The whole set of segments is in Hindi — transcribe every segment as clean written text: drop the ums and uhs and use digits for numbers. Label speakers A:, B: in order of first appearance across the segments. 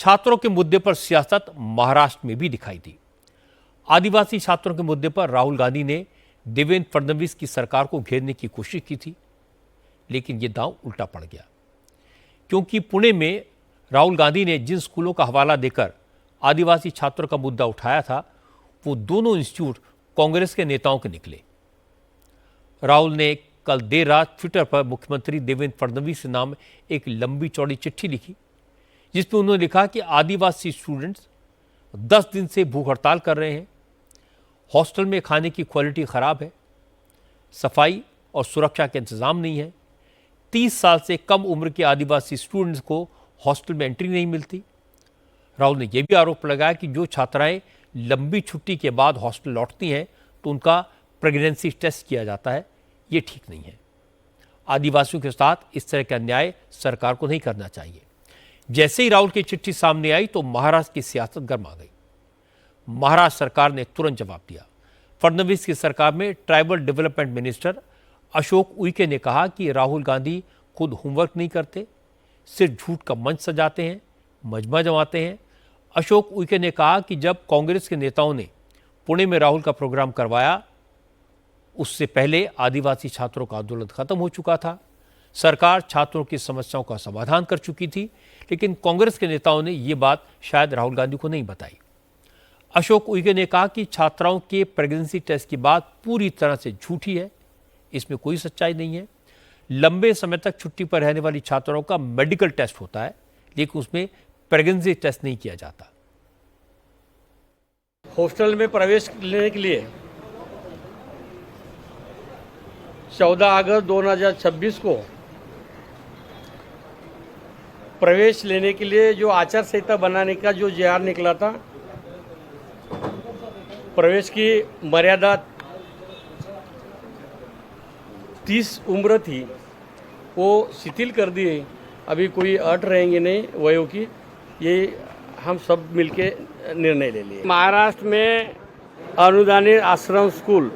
A: छात्रों के मुद्दे पर सियासत महाराष्ट्र में भी दिखाई दी। आदिवासी छात्रों के मुद्दे पर राहुल गांधी ने देवेंद्र फडणवीस की सरकार को घेरने की कोशिश की थी, लेकिन यह दांव उल्टा पड़ गया, क्योंकि पुणे में राहुल गांधी ने जिन स्कूलों का हवाला देकर आदिवासी छात्रों का मुद्दा उठाया था, वो दोनों इंस्टीट्यूट कांग्रेस के नेताओं के निकले। राहुल ने कल देर रात ट्विटर पर मुख्यमंत्री देवेंद्र फडणवीस के नाम एक लंबी चौड़ी चिट्ठी लिखी, जिसमें उन्होंने लिखा कि आदिवासी स्टूडेंट्स 10 दिन से भूख हड़ताल कर रहे हैं, हॉस्टल में खाने की क्वालिटी खराब है, सफाई और सुरक्षा के इंतजाम नहीं है, 30 साल से कम उम्र के आदिवासी स्टूडेंट्स को हॉस्टल में एंट्री नहीं मिलती। राहुल ने यह भी आरोप लगाया कि जो छात्राएं लंबी छुट्टी के बाद हॉस्टल लौटती हैं तो उनका प्रेगनेंसी टेस्ट किया जाता है, ये ठीक नहीं है। आदिवासियों के साथ इस तरह का अन्याय सरकार को नहीं करना चाहिए। जैसे ही राहुल की चिट्ठी सामने आई तो महाराष्ट्र की सियासत गर्मा गई। महाराष्ट्र सरकार ने तुरंत जवाब दिया। फडणवीस की सरकार में tribal development minister Ashok Uikey ने कहा कि राहुल गांधी खुद होमवर्क नहीं करते, सिर्फ झूठ का मंच सजाते हैं, मजमा जमाते हैं। अशोक उइके ने कहा कि जब कांग्रेस के नेताओं ने पुणे में राहुल का प्रोग्राम करवाया, उससे पहले आदिवासी छात्रों का आंदोलन खत्म हो चुका था, सरकार छात्रों की समस्याओं का समाधान कर चुकी थी, लेकिन कांग्रेस के नेताओं ने ये बात शायद राहुल गांधी को नहीं बताई। अशोक उइके ने कहा कि छात्राओं के प्रेगनेंसी टेस्ट की बात पूरी तरह से झूठी है, इसमें कोई सच्चाई नहीं है। लंबे समय तक छुट्टी पर रहने वाली छात्राओं का मेडिकल टेस्ट होता है, लेकिन उसमें प्रेगनेंसी टेस्ट नहीं किया जाता।
B: हॉस्टल में प्रवेश लेने के लिए 14 अगस्त 2026 को प्रवेश लेने के लिए जो आचार संहिता बनाने का जो जेआर निकला था, प्रवेश की मर्यादा 30 उम्र थी, वो शिथिल कर दी। अभी कोई अट रहेंगे नहीं वयों की, ये हम सब मिलके निर्णय ले लिए। महाराष्ट्र में अनुदानित आश्रम स्कूल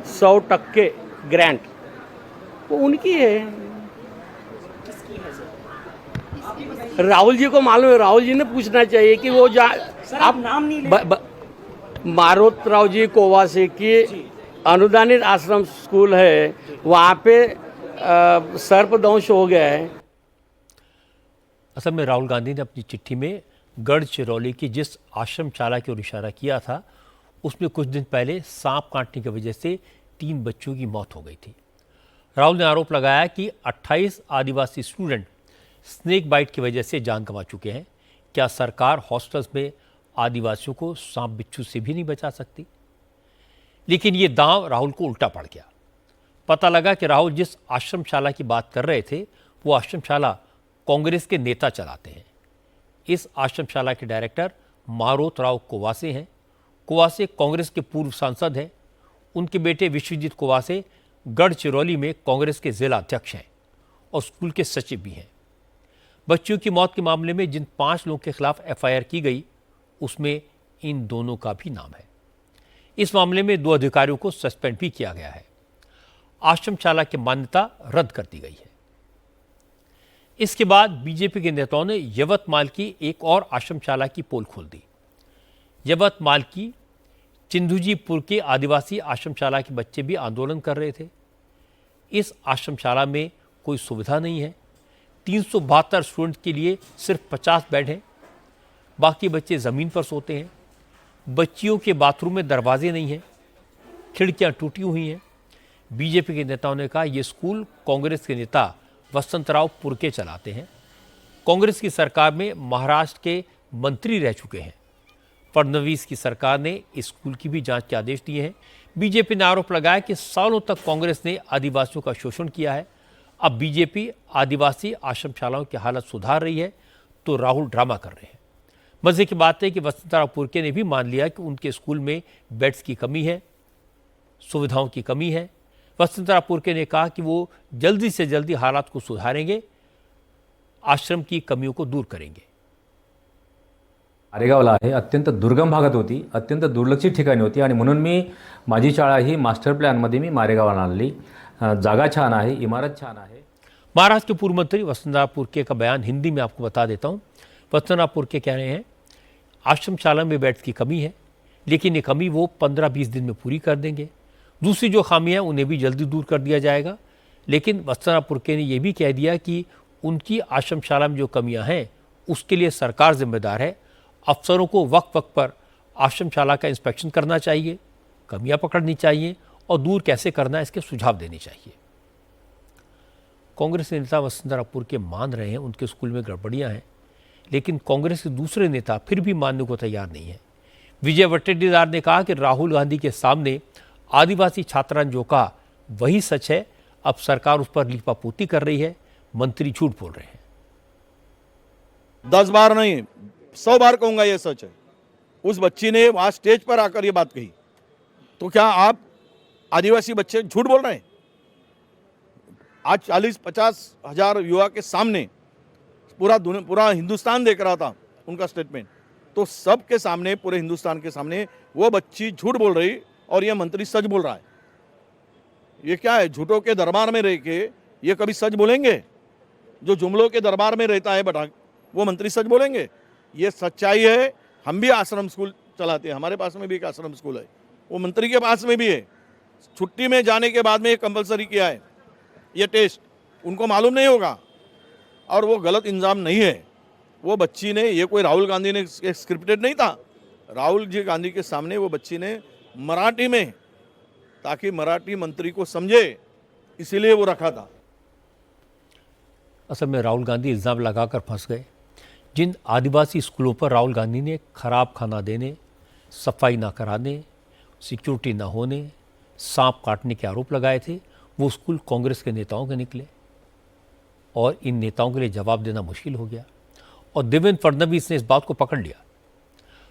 B: 100% ग्रांट वो उनकी है। राहुल जी को मालूम है, राहुल जी ने पूछना चाहिए कि वो आप नाम नहीं मारोतराव जी कोवासे की अनुदानित आश्रम स्कूल है, वहाँ पे सर्पदंश हो गया है।
A: असल में राहुल गांधी ने अपनी चिट्ठी में गढ़चिरौली की जिस आश्रमशाला की ओर इशारा किया था, उसमें कुछ दिन पहले सांप काटने की वजह से 3 बच्चों की मौत हो गई थी। राहुल ने आरोप लगाया कि 28 आदिवासी स्टूडेंट स्नेक बाइट की वजह से जान गंवा चुके हैं। क्या सरकार हॉस्टल्स में आदिवासियों को सांप बिच्छू से भी नहीं बचा सकती? लेकिन ये दांव राहुल को उल्टा पड़ गया। पता लगा कि राहुल जिस आश्रमशाला की बात कर रहे थे, वो आश्रमशाला कांग्रेस के नेता चलाते हैं। इस आश्रमशाला के डायरेक्टर मारोतराव कोवासे हैं। कोवासे कांग्रेस के पूर्व सांसद हैं। उनके बेटे विश्वजीत कोवासे गढ़चिरौली में कांग्रेस के जिला अध्यक्ष हैं और स्कूल के सचिव भी हैं। बच्चियों की मौत के मामले में जिन 5 लोगों के खिलाफ एफआईआर की गई, उसमें इन दोनों का भी नाम है। इस मामले में 2 अधिकारियों को सस्पेंड भी किया गया है। आश्रमशाला की मान्यता रद्द कर दी गई है। इसके बाद बीजेपी के नेताओं ने यवतमाल की एक और आश्रमशाला की पोल खोल दी। यवतमाल की चिंदुजीपुर के आदिवासी आश्रमशाला के बच्चे भी आंदोलन कर रहे थे। इस आश्रमशाला में कोई सुविधा नहीं है। 372 स्टूडेंट के लिए सिर्फ 50 बेड हैं, बाकी बच्चे ज़मीन पर सोते हैं। बच्चियों के बाथरूम में दरवाजे नहीं हैं, खिड़कियां टूटी हुई हैं। बीजेपी के नेताओं ने कहा यह स्कूल कांग्रेस के नेता वसंतराव पुरके चलाते हैं। कांग्रेस की सरकार में महाराष्ट्र के मंत्री रह चुके हैं। फडणवीस की सरकार ने इस स्कूल की भी जांच के आदेश दिए हैं। बीजेपी ने आरोप लगाया कि सालों तक कांग्रेस ने आदिवासियों का शोषण किया है। अब बीजेपी आदिवासी आश्रमशालाओं की हालत सुधार रही है तो राहुल ड्रामा कर रहे हैं। मजे की बात है कि वसंतराव पुरके ने भी मान लिया कि उनके स्कूल में बेड्स की कमी है, सुविधाओं की कमी है। वसंतराव पुरके ने कहा कि वो जल्दी से जल्दी हालात को सुधारेंगे, आश्रम की कमियों को दूर करेंगे।
C: मारेगावला आहे, अत्यंत दुर्गम भागात होती, अत्यंत दुर्लक्षित ठिकाणी होती आणि म्हणून मी माझी शाळा ही मास्टर प्लॅनमध्ये मी मारेगावला आणली। जागा छान आहे, इमारत छान आहे।
A: महाराष्ट्र के पूर्व मंत्री वसंतराव पुरके का बयान हिंदी में आपको बता देता हूं। वत्सनापुर के कह रहे हैं आश्रमशाला में बेड्स की कमी है, लेकिन ये कमी वो 15-20 दिन में पूरी कर देंगे। दूसरी जो खामियां उन्हें भी जल्दी दूर कर दिया जाएगा। लेकिन वत्सनापुर के ने यह भी कह दिया कि उनकी आश्रमशाला में जो कमियां हैं उसके लिए सरकार जिम्मेदार है। अफसरों को वक्त वक्त पर आश्रमशाला का इंस्पेक्शन करना चाहिए, कमियां पकड़नी चाहिए और दूर कैसे करना है इसके सुझाव देने चाहिए। कांग्रेस नेता वत्सनापुर के मान रहे हैं उनके स्कूल में गड़बड़ियां हैं, लेकिन कांग्रेस के दूसरे नेता फिर भी मानने को तैयार नहीं है। विजय वट्टेटीवार ने कहा कि राहुल गांधी के सामने आदिवासी छात्राओं जो कहा वही सच है, अब सरकार उस पर लीपापोती कर रही है, मंत्री झूठ बोल रहे हैं।
D: 10 बार नहीं 100 बार कहूंगा ये सच है। उस बच्ची ने वहां स्टेज पर आकर ये बात कही, तो क्या आप आदिवासी बच्चे झूठ बोल रहे हैं? आज 40-50 हजार युवा के सामने पूरा हिंदुस्तान देख रहा था उनका स्टेटमेंट, तो सबके सामने, पूरे हिंदुस्तान के सामने वो बच्ची झूठ बोल रही और ये मंत्री सच बोल रहा है। ये क्या है? झूठों के दरबार में रह के ये कभी सच बोलेंगे? जो जुमलों के दरबार में रहता है बटा, वो मंत्री सच बोलेंगे? ये सच्चाई है। हम भी आश्रम स्कूल चलाते हैं, हमारे पास में भी एक आश्रम स्कूल है, वो मंत्री के पास में भी है। छुट्टी में जाने के बाद में ये कंपलसरी किया है, ये टेस्ट उनको मालूम नहीं होगा और वो गलत इंजाम नहीं है। वो बच्ची ने, ये कोई राहुल गांधी ने स्क्रिप्टेड नहीं था। राहुल जी गांधी के सामने वो बच्ची ने मराठी में, ताकि मराठी मंत्री को समझे, इसीलिए वो रखा था।
A: असल में राहुल गांधी इल्ज़ाम लगाकर फंस गए। जिन आदिवासी स्कूलों पर राहुल गांधी ने खराब खाना देने, सफाई ना कराने, सिक्योरिटी ना होने, सांप काटने के आरोप लगाए थे, वो स्कूल कांग्रेस के नेताओं के निकले और इन नेताओं के लिए जवाब देना मुश्किल हो गया और देवेंद्र फडणवीस ने इस बात को पकड़ लिया।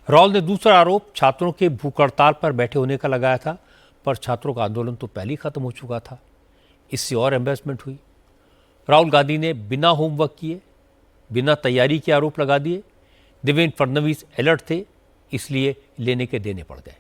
A: राहुल ने दूसरा आरोप छात्रों के भूख हड़ताल पर बैठे होने का लगाया था, पर छात्रों का आंदोलन तो पहले ही खत्म हो चुका था। इससे और एम्बेरसमेंट हुई। राहुल गांधी ने बिना होमवर्क किए, बिना तैयारी के आरोप लगा दिए। देवेंद्र फडणवीस अलर्ट थे, इसलिए लेने के देने पड़ गए।